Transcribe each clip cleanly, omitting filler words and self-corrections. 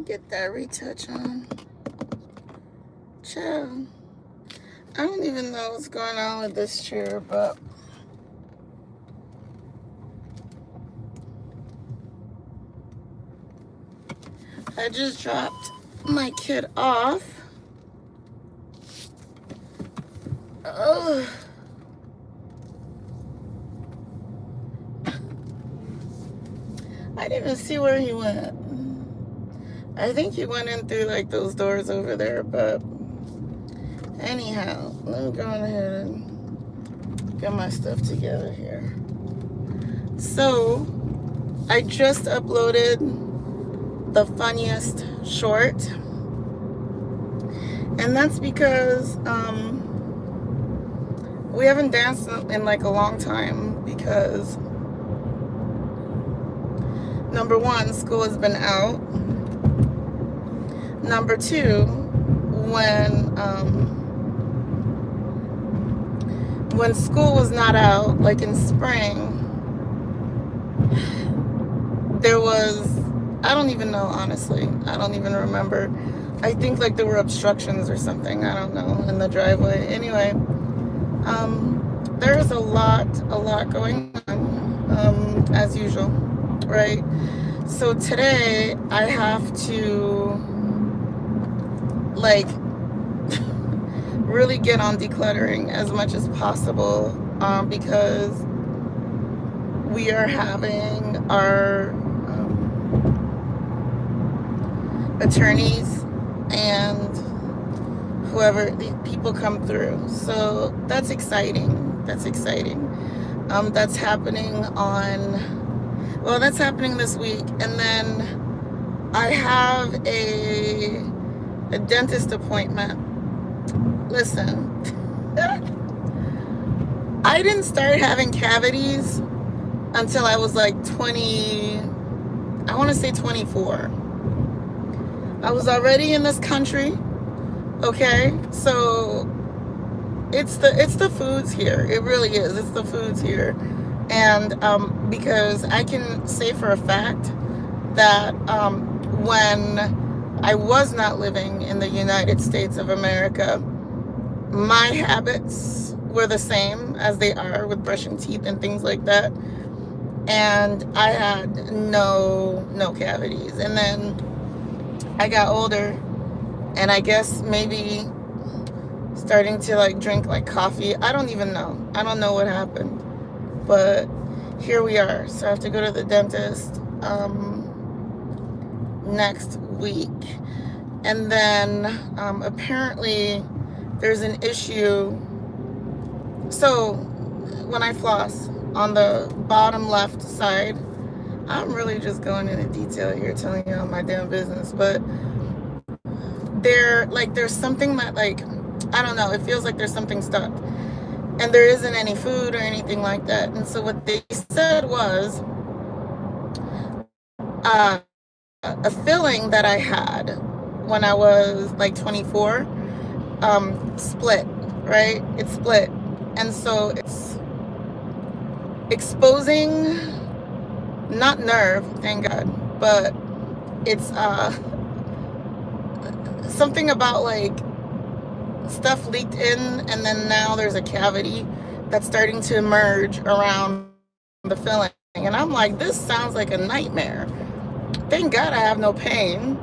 Get that retouch on. Chill. I don't even know what's going on with this chair, but I just dropped my kid off. Ugh. I didn't even see where he went. I think he went in through like those doors over there, but anyhow, let me go ahead and get my stuff together here. So, I just uploaded the funniest short, and that's because we haven't danced in like a long time because number one, school has been out. Number two, when school was not out, like in spring, there was, I don't even know, honestly. I don't even remember. I think like there were obstructions or something. I don't know, in the driveway. Anyway, there's a lot going on, as usual, right? So today I have to like really get on decluttering as much as possible, because we are having our attorneys and whoever the people come through. So that's exciting. That's happening that's happening this week. And then I have a dentist appointment. Listen, I didn't start having cavities until I was like 20, I want to say 24. I was already in this country, okay? So it's the foods here. It really is. It's the foods here. And because I can say for a fact that when I was not living in the United States of America, my habits were the same as they are with brushing teeth and things like that. And I had no cavities. And then I got older, and I guess maybe starting to like drink like coffee. I don't even know. I don't know what happened. But here we are. So I have to go to the dentist next week. And then apparently there's an issue. So when I floss on the bottom left side, I'm really just going into detail here, telling you all my damn business, but there's something that, like, I don't know, it feels like there's something stuck, and there isn't any food or anything like that. And so what they said was a filling that I had when I was like 24 split, right? It split, and so it's exposing, not nerve, thank God, but it's something about like stuff leaked in, and then now there's a cavity that's starting to emerge around the filling. And I'm like, this sounds like a nightmare. Thank God I have no pain,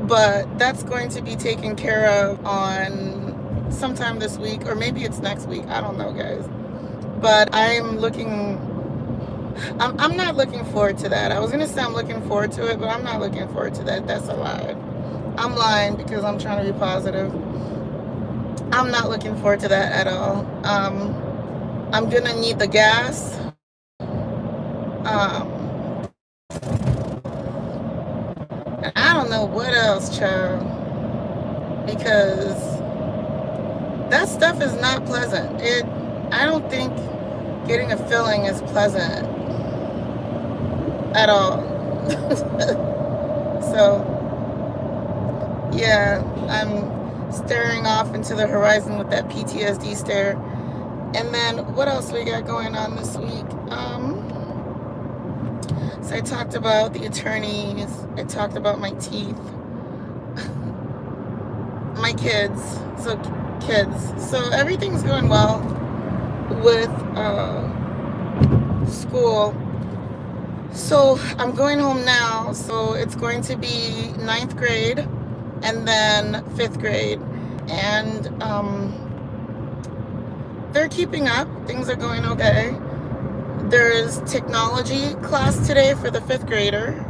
but that's going to be taken care of on sometime this week, or maybe it's next week. I don't know, guys. But I'm not looking forward to that. I was gonna say I'm looking forward to it, but I'm not looking forward to that. That's a lie. I'm lying because I'm trying to be positive. I'm not looking forward to that at all. I'm gonna need the gas. And I don't know what else, child, because that stuff is not pleasant. I don't think getting a filling is pleasant at all. So yeah, I'm staring off into the horizon with that PTSD stare. And then what else we got going on this week? So I talked about the attorneys. I talked about my teeth. my kids. So kids. So everything's going well with school. So I'm going home now. So it's going to be ninth grade and then fifth grade. And they're keeping up. Things are going okay. There's technology class today for the fifth grader.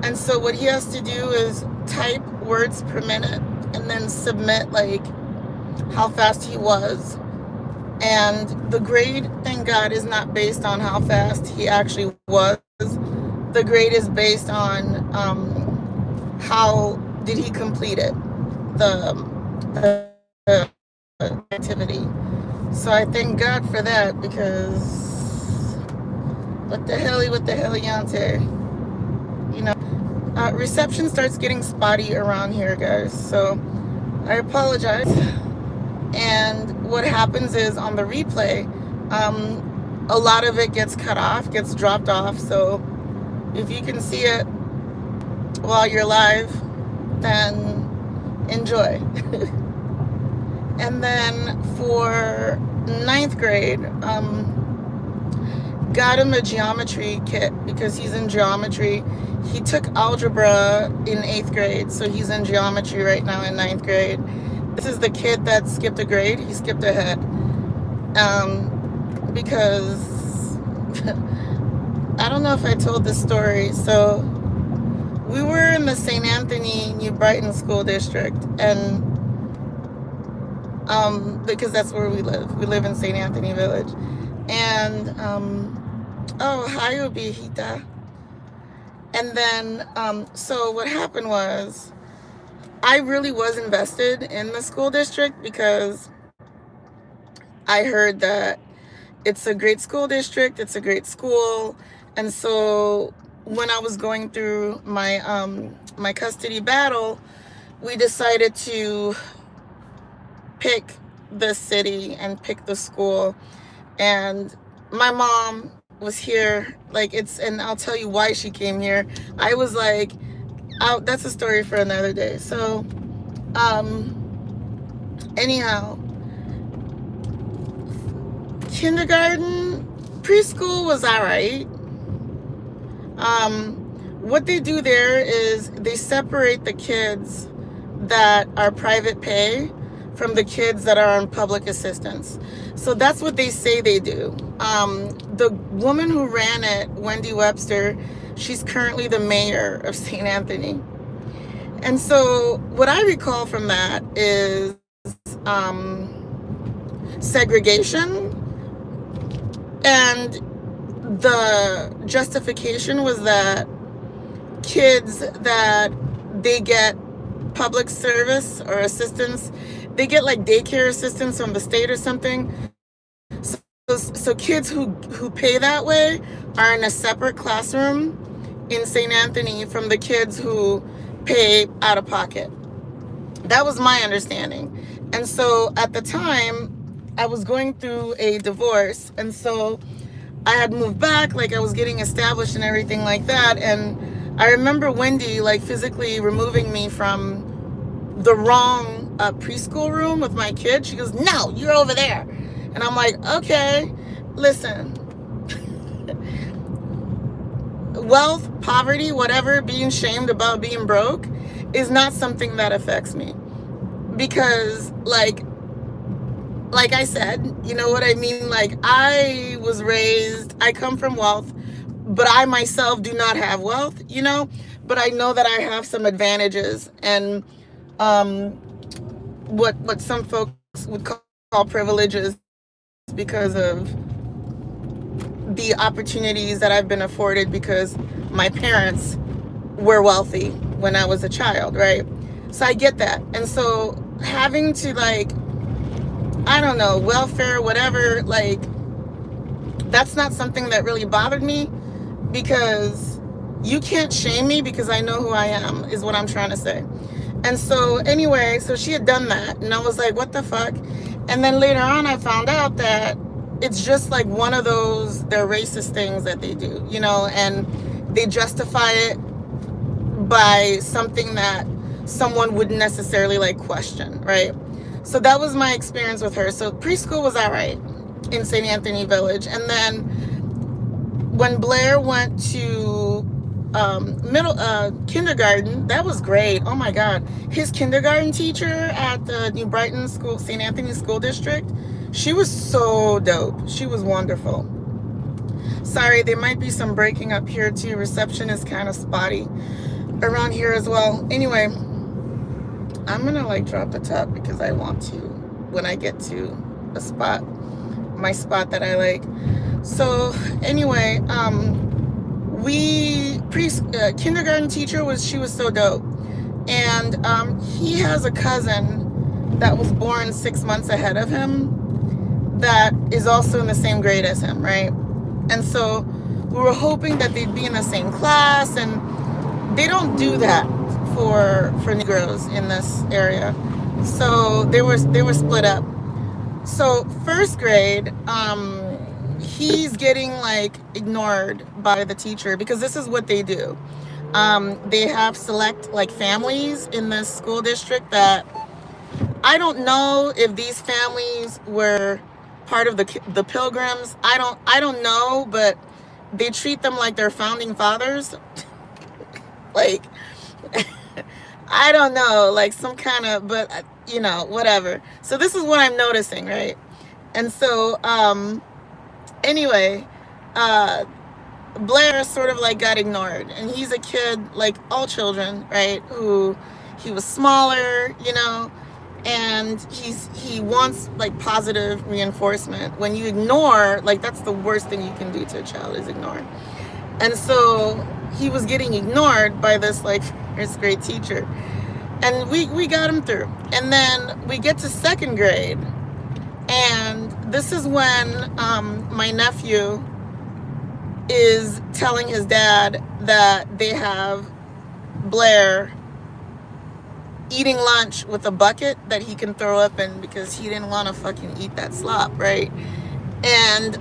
And so what he has to do is type words per minute and then submit like how fast he was. And the grade, thank God, is not based on how fast he actually was. The grade is based on how did he complete it, the activity. So I thank God for that, because what the hell, Yante? You know, reception starts getting spotty around here, guys. So I apologize. And what happens is on the replay, a lot of it gets cut off, gets dropped off. So if you can see it while you're live, then enjoy. And then for ninth grade, got him a geometry kit because he's in geometry. He took algebra in 8th grade, so he's in geometry right now in 9th grade. This is the kid that skipped a grade. He skipped ahead because I don't know if I told this story. So we were in the St. Anthony New Brighton School District, and because that's where we live. We live in St. Anthony Village. And oh, hi, Obihita. And then so what happened was, I really was invested in the school district because I heard that it's a great school district, it's a great school. And so when I was going through my my custody battle, we decided to pick the city and pick the school. And my mom was here, like, and I'll tell you why she came here. I was like, that's a story for another day. So anyhow, kindergarten, preschool was all right. What they do there is they separate the kids that are private pay from the kids that are on public assistance. So that's what they say they do. The woman who ran it, Wendy Webster, she's currently the mayor of St. Anthony. And so what I recall from that is segregation. And the justification was that kids that they get public service or assistance, they get like daycare assistance from the state or something. So kids who pay that way are in a separate classroom in St. Anthony from the kids who pay out of pocket. That was my understanding. And so at the time, I was going through a divorce. And so I had moved back, like I was getting established and everything like that. And I remember Wendy like physically removing me from the wrong preschool room with my kid. She goes, "No, you're over there." And I'm like, okay, listen. Wealth, poverty, whatever, being shamed about being broke is not something that affects me. Because like I said, you know what I mean? Like, I was raised, I come from wealth, but I myself do not have wealth, you know? But I know that I have some advantages, and what some folks would call privileges, because of the opportunities that I've been afforded because my parents were wealthy when I was a child, right? So I get that. And so having to, like, I don't know, welfare, whatever, like, that's not something that really bothered me, because you can't shame me because I know who I am, is what I'm trying to say. And so anyway, so she had done that, and I was like, what the fuck? And then later on, I found out that it's just like one of those, they're racist things that they do, you know, and they justify it by something that someone would necessarily like question, right? So that was my experience with her. So preschool was all right in St. Anthony Village. And then when Blair went to kindergarten, that was great. Oh my God. His kindergarten teacher at the New Brighton School, St. Anthony School District, she was so dope. She was wonderful. Sorry, there might be some breaking up here too. Reception is kind of spotty around here as well. Anyway, I'm gonna like drop the top because I want to when I get to a spot, my spot that I like. So anyway, kindergarten teacher she was so dope. And he has a cousin that was born 6 months ahead of him that is also in the same grade as him, right? And so we were hoping that they'd be in the same class, and they don't do that for Negroes in this area. So they were split up. So first grade, he's getting like ignored by the teacher because this is what they do. They have select like families in the school district that I don't know if these families were part of the Pilgrims. I don't know, but they treat them like they're founding fathers. Like I don't know, like some kind of, but you know, whatever. So this is what I'm noticing, right? And so anyway, Blair sort of like got ignored, and he's a kid like all children, right? Who he was smaller, you know, and he wants like positive reinforcement. When you ignore, like that's the worst thing you can do to a child is ignore. And so he was getting ignored by this like first grade teacher, and we got him through. And then we get to second grade, and this is when my nephew is telling his dad that they have Blair eating lunch with a bucket that he can throw up in because he didn't want to fucking eat that slop, right? And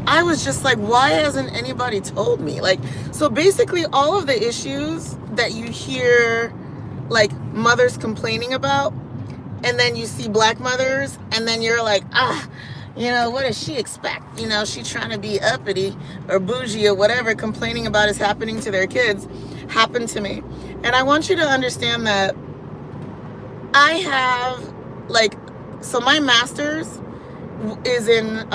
I was just like, why hasn't anybody told me? Like, so basically all of the issues that you hear like mothers complaining about, and then you see black mothers, and then you're like, you know, what does she expect? You know, she's trying to be uppity or bougie or whatever, complaining about is happening to their kids, happened to me. And I want you to understand that I have like, so my master's is in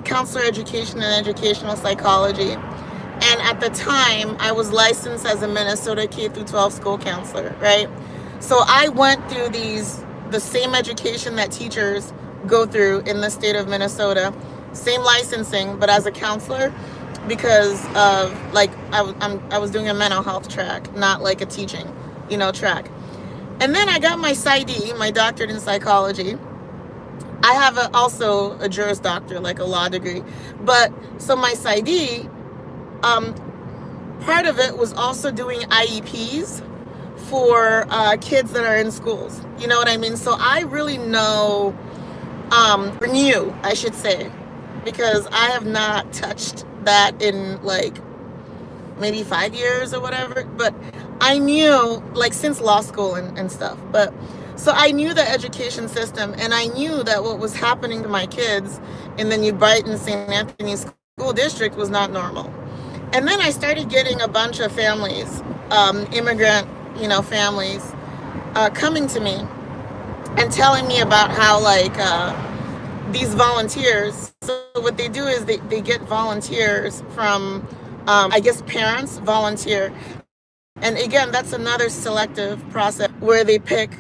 counselor education and educational psychology. And at the time, I was licensed as a Minnesota K-12 school counselor, right? So I went through the same education that teachers go through in the state of Minnesota, same licensing, but as a counselor, because of like I was doing a mental health track, not like a teaching, you know, track. And then I got my PsyD, my doctorate in psychology. I have also a Juris Doctor, like a law degree. But so my PsyD, part of it was also doing IEPs for kids that are in schools. You know what I mean? So I really know, renew, I should say, because I have not touched that in like maybe 5 years or whatever. But I knew, like, since law school and stuff. But so I knew the education system, and I knew that what was happening to my kids in the New Brighton St. Anthony School District was not normal. And then I started getting a bunch of families, immigrant, you know, families, coming to me and telling me about how, like, these volunteers, so what they do is they get volunteers from, I guess, parents volunteer. And again, that's another selective process where they pick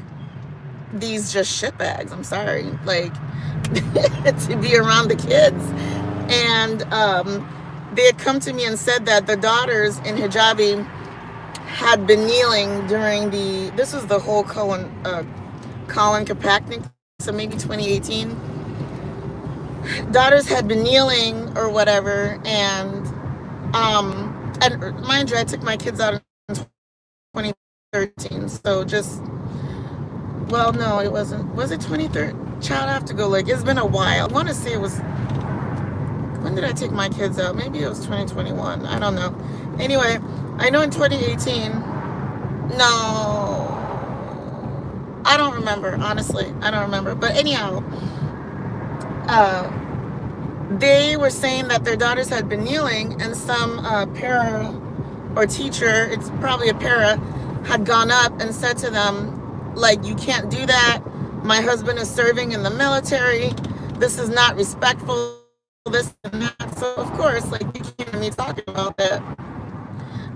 these just shitbags, I'm sorry, like, to be around the kids. And they had come to me and said that the daughters in hijabi had been kneeling during this was the whole Colin Kaepernick, so maybe 2018. Daughters had been kneeling or whatever, and mind you, I took my kids out in 2013, so just, well, no, it wasn't. Was it 2013? Child, I have to go look. It's been a while. I want to say it was, when did I take my kids out? Maybe it was 2021. I don't know. Anyway, I know in 2018, No, I don't remember, honestly. I don't remember. But anyhow, uh, they were saying that their daughters had been kneeling, and some para or teacher, it's probably a para, had gone up and said to them, like, you can't do that. My husband is serving in the military. This is not respectful, this and that. So, of course, like, you came to me talking about that.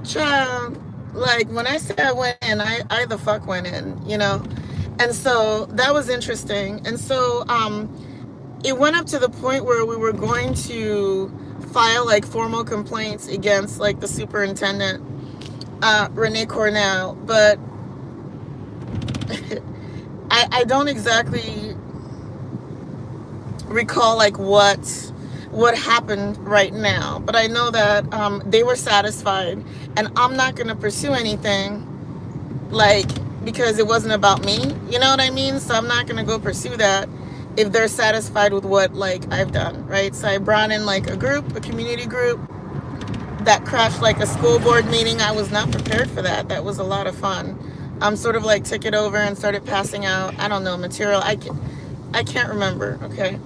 Child, like, when I say I went in, I the fuck went in, you know? And so that was interesting. And so it went up to the point where we were going to file like formal complaints against like the superintendent, Renee Cornell, but I don't exactly recall like what happened right now, but I know that they were satisfied, and I'm not going to pursue anything like because it wasn't about me, you know what I mean? So I'm not going to go pursue that if they're satisfied with what like I've done, right? So I brought in like a group, a community group that crashed like a school board meeting. I was not prepared for that. That was a lot of fun. Sort of like took it over and started passing out, I don't know, material. I can't remember, okay?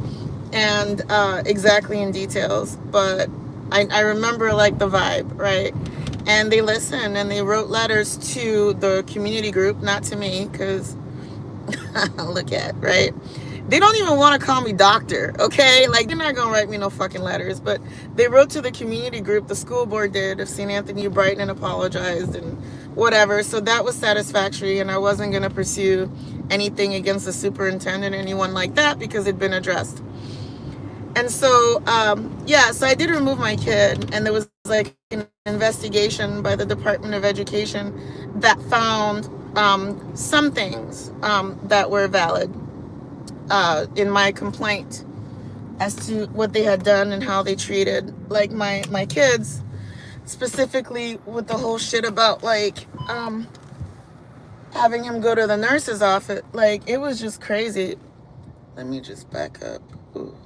And exactly in details, but I remember like the vibe, right? And they listened and they wrote letters to the community group, not to me, because look at, right? They don't even want to call me doctor, okay? Like, they're not going to write me no fucking letters, but they wrote to the community group, the school board did, of St. Anthony Brighton, and apologized and whatever. So that was satisfactory, and I wasn't going to pursue anything against the superintendent or anyone like that because it'd been addressed. And so, yeah, so I did remove my kid, and there was like an investigation by the Department of Education that found some things that were valid in my complaint as to what they had done and how they treated like my kids, specifically with the whole shit about like having him go to the nurse's office. Like, it was just crazy. Let me just back up. Ooh.